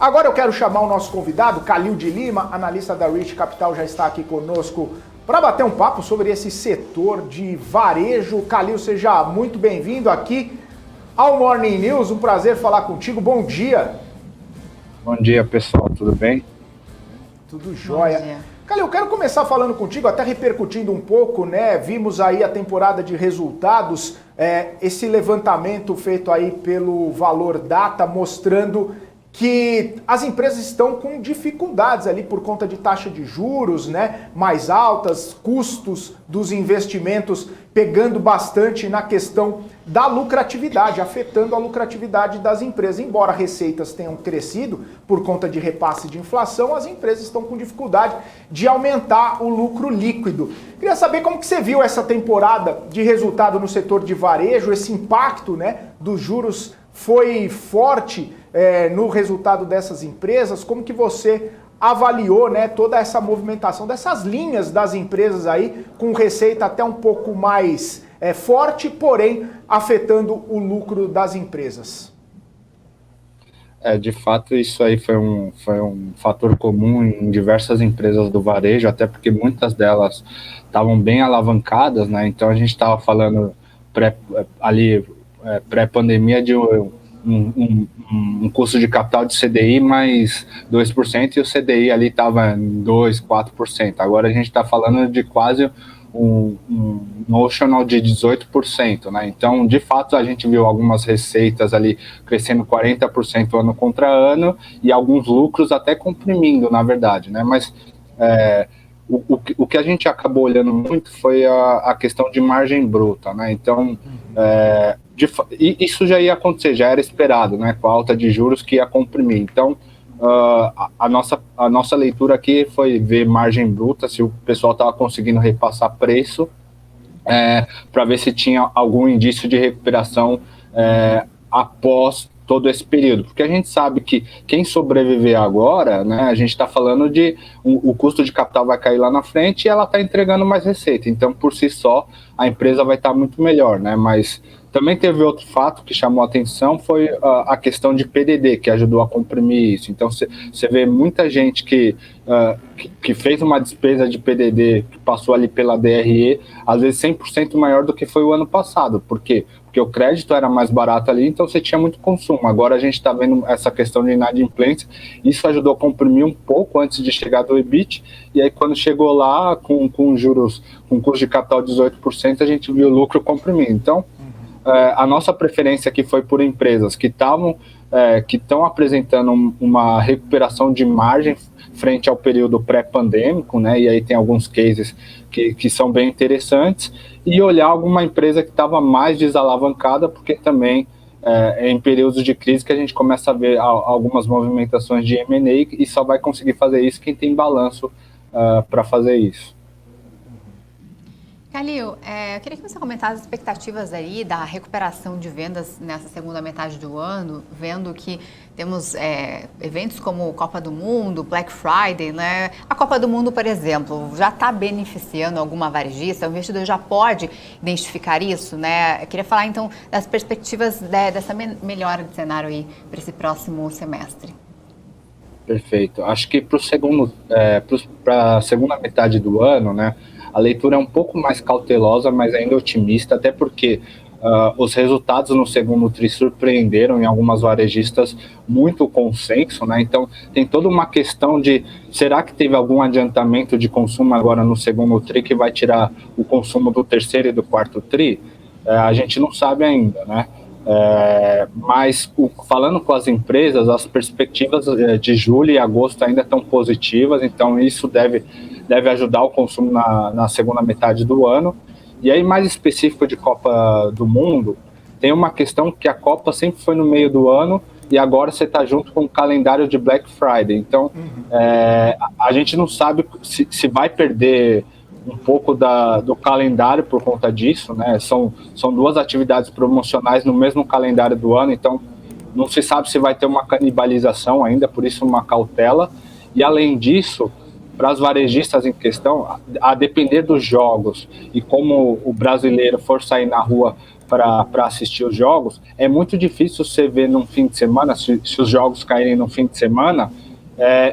Agora eu quero chamar o nosso convidado, Calil de Lima, analista da Rich Capital, já está aqui conosco para bater um papo sobre esse setor de varejo. Calil, seja muito bem-vindo aqui ao Morning News, um prazer falar contigo, bom dia. Bom dia, pessoal, tudo bem? Tudo jóia. Calil, eu quero começar falando contigo, até repercutindo um pouco, né? Vimos aí a temporada de resultados, esse levantamento feito aí pelo Valor Data mostrando que as empresas estão com dificuldades ali por conta de taxa de juros, né, mais altas, custos dos investimentos pegando bastante na questão da lucratividade, afetando a lucratividade das empresas. Embora receitas tenham crescido por conta de repasse de inflação, as empresas estão com dificuldade de aumentar o lucro líquido. Queria saber como que você viu essa temporada de resultado no setor de varejo, esse impacto, né, dos juros foi forte no resultado dessas empresas. Como que você avaliou, né, toda essa movimentação dessas linhas das empresas aí, com receita até um pouco mais forte, porém afetando o lucro das empresas? De fato, isso aí foi um fator comum em diversas empresas do varejo, até porque muitas delas estavam bem alavancadas, né? Então a gente estava falando pré-pandemia de um custo de capital de CDI mais 2% e o CDI ali estava em 2%, 4%. Agora a gente está falando de quase um notional de 18%, né? Então, de fato, a gente viu algumas receitas ali crescendo 40% ano contra ano e alguns lucros até comprimindo, na verdade, né? Mas o que a gente acabou olhando muito foi a questão de margem bruta, né? Então, isso já ia acontecer, já era esperado, né? Com a alta de juros que ia comprimir. Então, a nossa leitura aqui foi ver margem bruta, se o pessoal estava conseguindo repassar preço, para ver se tinha algum indício de recuperação após todo esse período, porque a gente sabe que quem sobreviver agora, né, a gente está falando de o custo de capital vai cair lá na frente e ela está entregando mais receita, então por si só a empresa vai estar muito melhor, né, mas também teve outro fato que chamou a atenção, foi a questão de PDD, que ajudou a comprimir isso. Então, você vê muita gente que fez uma despesa de PDD, que passou ali pela DRE, às vezes 100% maior do que foi o ano passado. Por quê? Porque o crédito era mais barato ali, então você tinha muito consumo. Agora a gente está vendo essa questão de inadimplência, isso ajudou a comprimir um pouco antes de chegar do EBIT, e aí quando chegou lá, com juros, com custo de capital de 18%, a gente viu o lucro comprimir. Então, a nossa preferência aqui foi por empresas que estão apresentando uma recuperação de margem frente ao período pré-pandêmico, né? E aí tem alguns cases que são bem interessantes, e olhar alguma empresa que estava mais desalavancada, porque também em períodos de crise que a gente começa a ver algumas movimentações de M&A, e só vai conseguir fazer isso quem tem balanço para fazer isso. Calil, eu queria que você comentasse as expectativas aí da recuperação de vendas nessa segunda metade do ano, vendo que temos eventos como Copa do Mundo, Black Friday, né? A Copa do Mundo, por exemplo, já está beneficiando alguma varejista? O investidor já pode identificar isso, né? Eu queria falar, então, das perspectivas dessa melhora de cenário aí para esse próximo semestre. Perfeito. Acho que para a segunda metade do ano, né? A leitura é um pouco mais cautelosa, mas ainda otimista, até porque os resultados no segundo TRI surpreenderam em algumas varejistas muito o consenso, né? Então, tem toda uma questão de, será que teve algum adiantamento de consumo agora no segundo TRI que vai tirar o consumo do terceiro e do quarto TRI? A gente não sabe ainda, né? Mas falando com as empresas, as perspectivas de julho e agosto ainda estão positivas, então isso deve ajudar o consumo na segunda metade do ano. E aí, mais específico de Copa do Mundo, tem uma questão que a Copa sempre foi no meio do ano e agora você está junto com o calendário de Black Friday. Então, a gente não sabe se vai perder um pouco do calendário por conta disso, né? São duas atividades promocionais no mesmo calendário do ano, então não se sabe se vai ter uma canibalização ainda, por isso uma cautela. E além disso, para as varejistas em questão, a depender dos jogos e como o brasileiro for sair na rua para assistir os jogos, é muito difícil você ver num fim de semana, se os jogos caírem no fim de semana,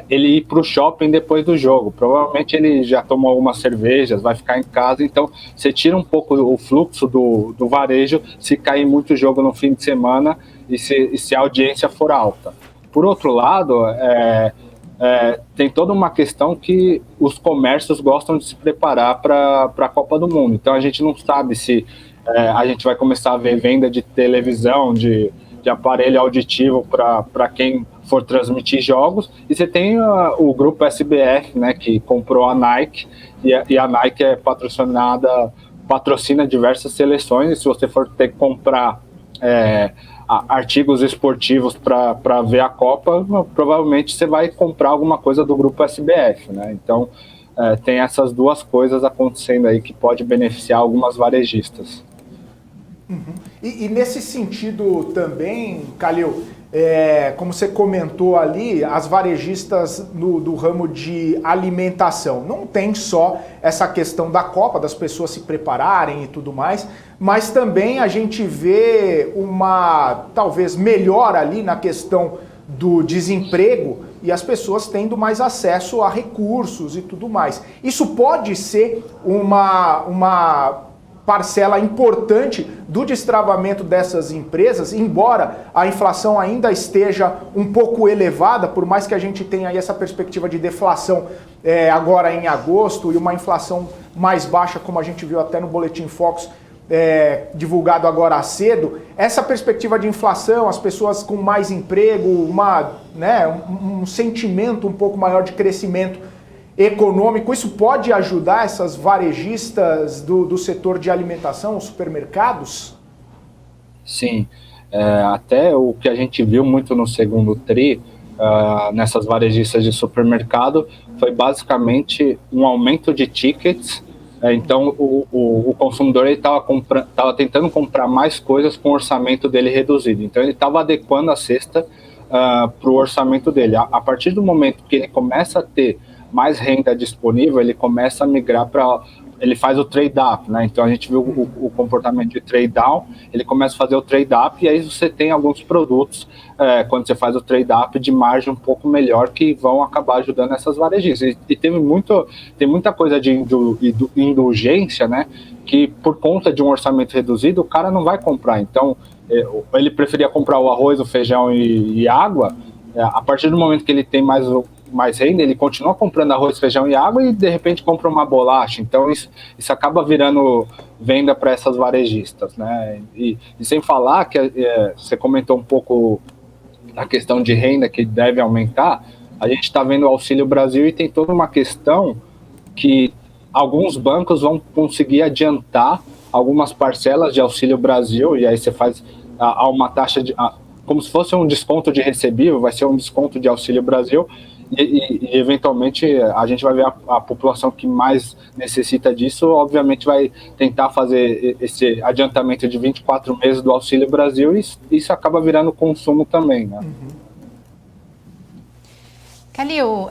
ele ir para o shopping depois do jogo. Provavelmente ele já tomou algumas cervejas, vai ficar em casa, então você tira um pouco o fluxo do varejo se cair muito jogo no fim de semana e se a audiência for alta. Por outro lado, tem toda uma questão que os comércios gostam de se preparar para a Copa do Mundo. Então a gente não sabe se a gente vai começar a ver venda de televisão, de aparelho auditivo para quem for transmitir jogos. E você tem o grupo SBF, né, que comprou a Nike, e a Nike patrocina diversas seleções, e se você for ter que comprar artigos esportivos para ver a Copa, provavelmente você vai comprar alguma coisa do grupo SBF, né? Então tem essas duas coisas acontecendo aí que pode beneficiar algumas varejistas. Uhum. E nesse sentido também, Calil, como você comentou ali, as varejistas do ramo de alimentação, não tem só essa questão da Copa, das pessoas se prepararem e tudo mais, mas também a gente vê uma, talvez, melhora ali na questão do desemprego e as pessoas tendo mais acesso a recursos e tudo mais. Isso pode ser uma parcela importante do destravamento dessas empresas, embora a inflação ainda esteja um pouco elevada, por mais que a gente tenha aí essa perspectiva de deflação agora em agosto e uma inflação mais baixa, como a gente viu até no Boletim Focus, divulgado agora cedo. Essa perspectiva de inflação, as pessoas com mais emprego, um sentimento um pouco maior de crescimento econômico, isso pode ajudar essas varejistas do setor de alimentação, os supermercados? Sim, até o que a gente viu muito no segundo TRI, nessas varejistas de supermercado, foi basicamente um aumento de tickets. Então o consumidor estava tentando comprar mais coisas com o orçamento dele reduzido, então ele estava adequando a cesta para o orçamento dele. A partir do momento que ele começa a ter mais renda disponível, ele começa a migrar ele faz o trade-up, né? Então a gente viu o comportamento de trade-down, ele começa a fazer o trade-up, e aí você tem alguns produtos, quando você faz o trade-up, de margem um pouco melhor, que vão acabar ajudando essas varejistas. E tem muita coisa de indulgência, né? Que por conta de um orçamento reduzido, o cara não vai comprar. Então ele preferia comprar o arroz, o feijão e água. A partir do momento que ele tem mais renda, ele continua comprando arroz, feijão e água, e de repente compra uma bolacha. Então isso acaba virando venda para essas varejistas, né? E sem falar que você comentou um pouco a questão de renda que deve aumentar. A gente está vendo o Auxílio Brasil e tem toda uma questão que alguns bancos vão conseguir adiantar algumas parcelas de Auxílio Brasil, e aí você faz uma taxa como se fosse um desconto de recebível, vai ser um desconto de Auxílio Brasil, e eventualmente a gente vai ver a população que mais necessita disso, obviamente vai tentar fazer esse adiantamento de 24 meses do Auxílio Brasil, e isso acaba virando consumo também, né? Uhum. Calil,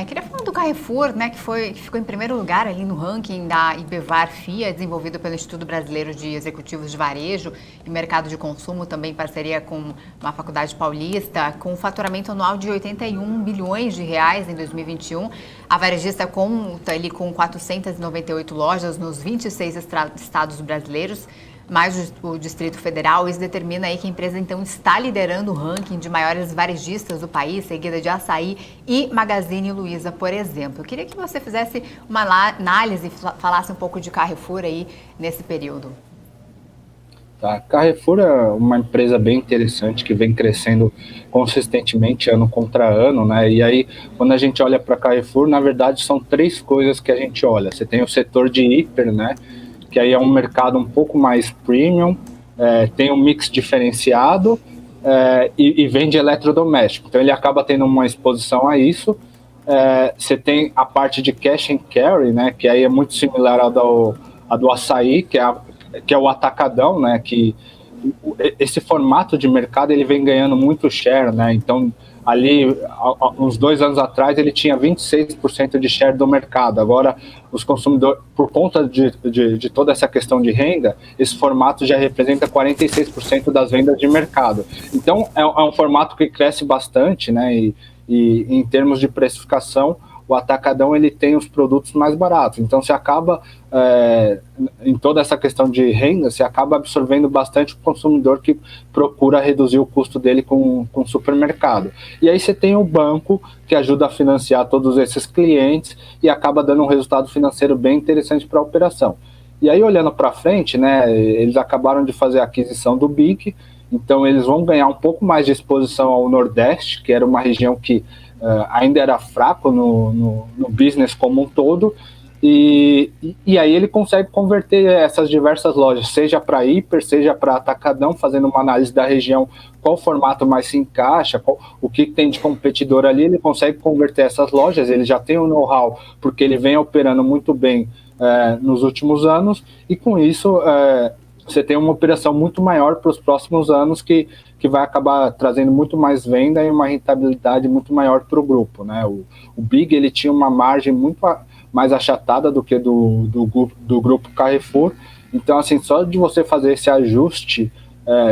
queria falar do Carrefour, né, que ficou em primeiro lugar ali no ranking da IBVAR-FIA, desenvolvido pelo Instituto Brasileiro de Executivos de Varejo e Mercado de Consumo, também em parceria com uma faculdade paulista, com um faturamento anual de 81 bilhões de reais em 2021. A varejista conta ali com 498 lojas nos 26 estados brasileiros, mais o Distrito Federal. Isso determina aí que a empresa então está liderando o ranking de maiores varejistas do país, seguida de Açaí e Magazine Luiza, por exemplo. Eu queria que você fizesse uma análise e falasse um pouco de Carrefour aí nesse período. Tá. Carrefour é uma empresa bem interessante que vem crescendo consistentemente ano contra ano, né? E aí, quando a gente olha para Carrefour, na verdade são três coisas que a gente olha. Você tem o setor de hiper, né? Que aí é um mercado um pouco mais premium, tem um mix diferenciado e vende eletrodoméstico. Então ele acaba tendo uma exposição a isso. Você tem a parte de cash and carry, né, que aí é muito similar à do Açaí, que é o atacadão, né, que esse formato de mercado ele vem ganhando muito share, né? Então ali, uns 2 anos atrás, ele tinha 26% de share do mercado. Agora, os consumidores, por conta de toda essa questão de renda, esse formato já representa 46% das vendas de mercado. Então, é um formato que cresce bastante, né? E em termos de precificação, o Atacadão ele tem os produtos mais baratos. Então, você acaba, em toda essa questão de renda, você acaba absorvendo bastante o consumidor que procura reduzir o custo dele com o supermercado. E aí você tem o banco, que ajuda a financiar todos esses clientes e acaba dando um resultado financeiro bem interessante para a operação. E aí, olhando para frente, né, eles acabaram de fazer a aquisição do BIG, então eles vão ganhar um pouco mais de exposição ao Nordeste, que era uma região que ainda era fraco no business como um todo, e aí ele consegue converter essas diversas lojas, seja para hiper, seja para atacadão, fazendo uma análise da região, qual formato mais se encaixa, o que tem de competidor ali, ele consegue converter essas lojas, ele já tem o know-how, porque ele vem operando muito bem nos últimos anos, e com isso você tem uma operação muito maior para os próximos anos que vai acabar trazendo muito mais venda e uma rentabilidade muito maior para o grupo, né? O Big ele tinha uma margem muito mais achatada do que do grupo Carrefour, então assim, só de você fazer esse ajuste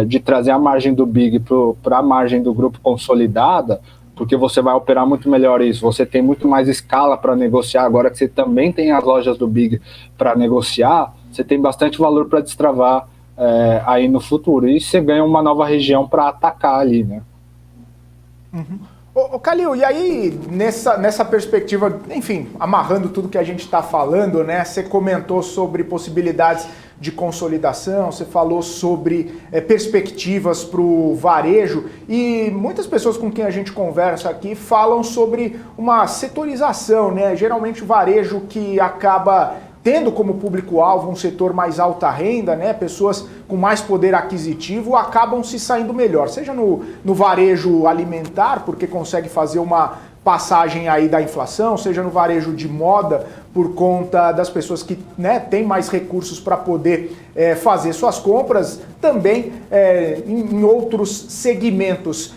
de trazer a margem do Big para a margem do grupo consolidada, porque você vai operar muito melhor isso, você tem muito mais escala para negociar, agora que você também tem as lojas do Big para negociar, você tem bastante valor para destravar aí no futuro, e você ganha uma nova região para atacar ali, né? Uhum. Ô Calil, e aí nessa perspectiva, enfim, amarrando tudo que a gente está falando, né? Você comentou sobre possibilidades de consolidação, você falou sobre perspectivas para o varejo, e muitas pessoas com quem a gente conversa aqui falam sobre uma setorização, né? Geralmente o varejo que acaba tendo como público-alvo um setor mais alta renda, né, pessoas com mais poder aquisitivo, acabam se saindo melhor, seja no varejo alimentar, porque consegue fazer uma passagem aí da inflação, seja no varejo de moda, por conta das pessoas que, né, têm mais recursos para poder fazer suas compras, também em outros segmentos.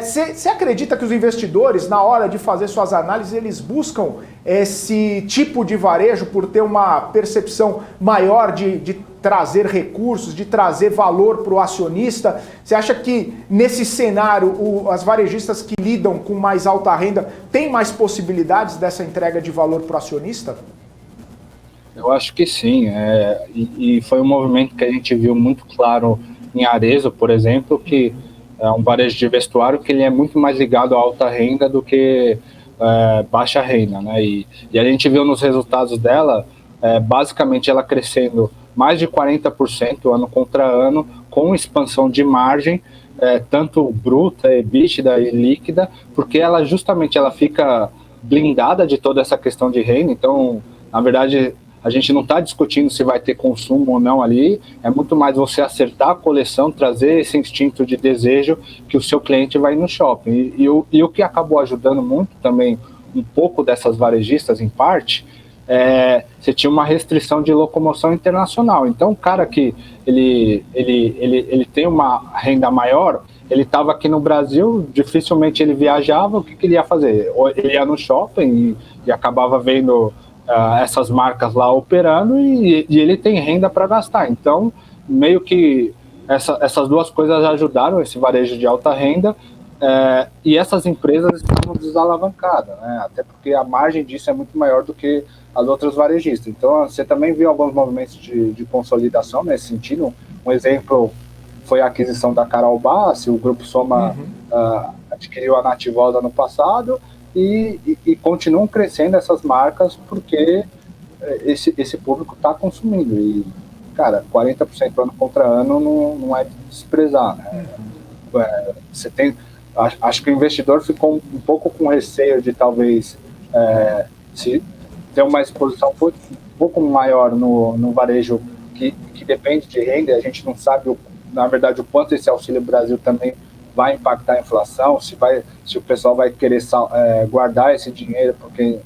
Você acredita que os investidores, na hora de fazer suas análises, eles buscam esse tipo de varejo por ter uma percepção maior de trazer recursos, de trazer valor para o acionista? Você acha que nesse cenário as varejistas que lidam com mais alta renda têm mais possibilidades dessa entrega de valor para o acionista? Eu acho que sim, e foi um movimento que a gente viu muito claro em Arezzo, por exemplo, que é um varejo de vestuário que ele é muito mais ligado à alta renda do que baixa renda, né? E a gente viu nos resultados dela, basicamente ela crescendo mais de 40% ano contra ano, com expansão de margem, tanto bruta, EBITDA e líquida, porque ela justamente ela fica blindada de toda essa questão de renda. Então, na verdade, a gente não está discutindo se vai ter consumo ou não ali, é muito mais você acertar a coleção, trazer esse instinto de desejo que o seu cliente vai no shopping. E o que acabou ajudando muito também, um pouco dessas varejistas, em parte, você tinha uma restrição de locomoção internacional. Então, o cara que ele tem uma renda maior, ele estava aqui no Brasil, dificilmente ele viajava, o que ele ia fazer? Ou ele ia no shopping e acabava vendo essas marcas lá operando e ele tem renda para gastar. Então, meio que essas duas coisas ajudaram esse varejo de alta renda, e essas empresas estavam desalavancadas, né? Até porque a margem disso é muito maior do que as outras varejistas. Então, você também viu alguns movimentos de consolidação nesse sentido. Um exemplo foi a aquisição da Carol Bassi, o Grupo Soma adquiriu a Nativosa no passado, e continuam crescendo essas marcas porque esse público está consumindo. E, cara, 40% ano contra ano não é de desprezar, né? Acho que o investidor ficou um pouco com receio de talvez se ter uma exposição um pouco maior no varejo que depende de renda. A gente não sabe, na verdade, o quanto esse Auxílio Brasil também vai impactar a inflação, se o pessoal vai querer guardar esse dinheiro porque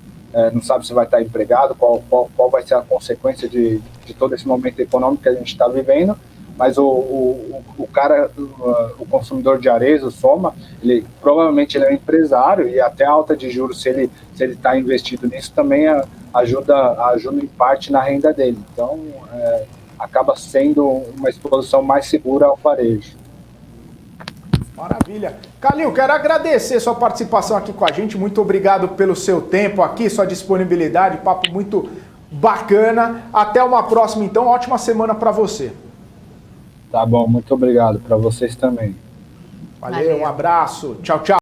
não sabe se vai estar empregado, qual vai ser a consequência de todo esse momento econômico que a gente está vivendo, mas o cara, o consumidor de Arezzo, o Soma, provavelmente ele é um empresário e até a alta de juros, se ele está investido nisso, também ajuda em parte na renda dele. Então, acaba sendo uma exposição mais segura ao varejo. Maravilha. Calil, quero agradecer sua participação aqui com a gente. Muito obrigado pelo seu tempo aqui, sua disponibilidade, papo muito bacana. Até uma próxima, então. Ótima semana para você. Tá bom, muito obrigado. Para vocês também. Valeu, um abraço. Tchau, tchau.